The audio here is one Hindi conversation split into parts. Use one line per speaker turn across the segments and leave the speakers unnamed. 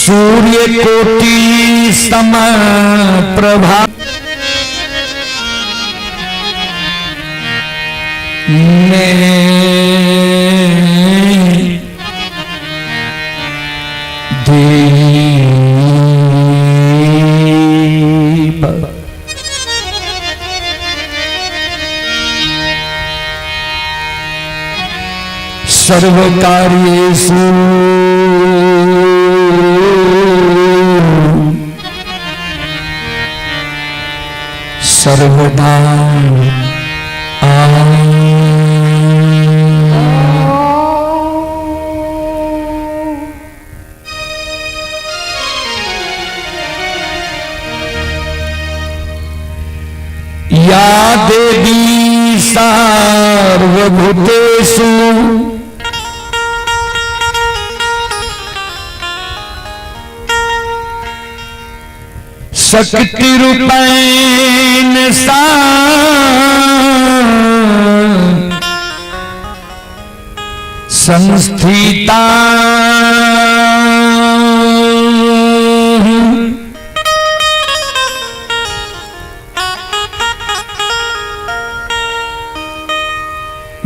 सूर्य कोटि समप्रभा सर्वकार्येषु सर्वदा या देवी सर्वभूतेषु शक्ति रूपेण संस्थिता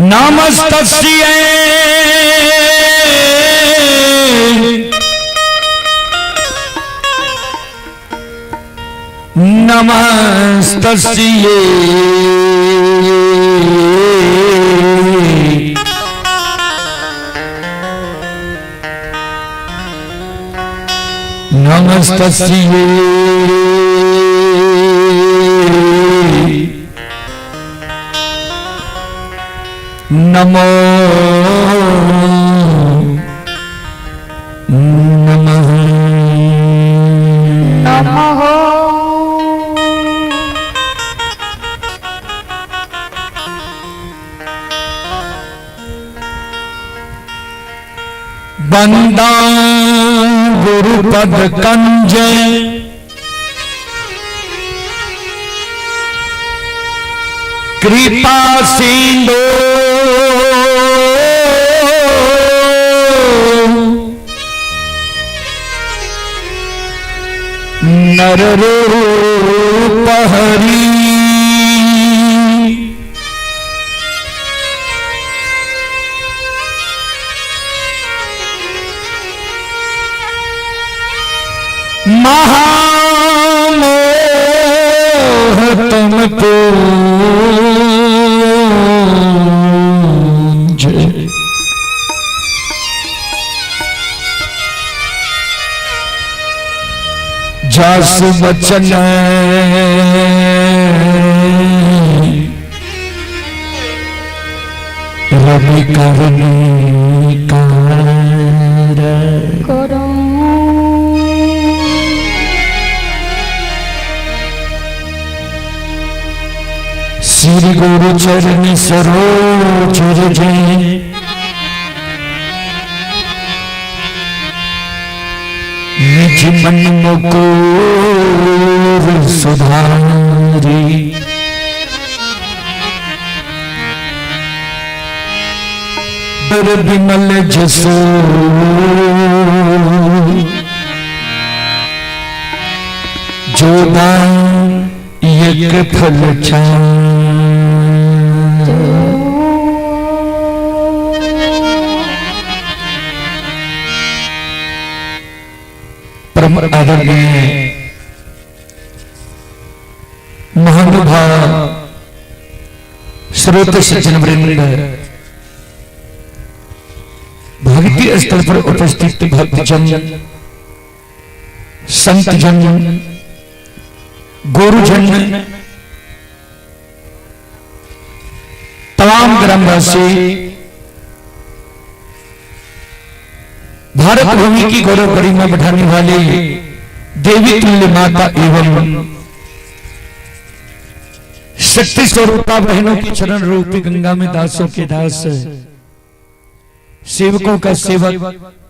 नमस्तस्यै नमस्तस्यै नमस्तस्यै नमो नमः नमः बंदा गुरुपद कंज कृपा सिंधु नर रूप हरि महामोह तुम पूजे जास बचन रवि करनी करो श्री गुरु चरण सरोज रज निज मन मुकुर सुधारी बर विमल जसो जोदान यज्ञ फल परम आदरणीय महानुभाव श्रोत सज्जन वृंद भक्ति स्थल पर उपस्थित भक्तजन संतजन गुरुजन तमाम ग्रामवासी भारत भूमि की गौरव गरिमा बढ़ाने वाले देवी तुल्य माता एवं शक्ति स्वरूपा बहनों की चरण रूपी गंगा में दासों के दास सेवकों का सेवक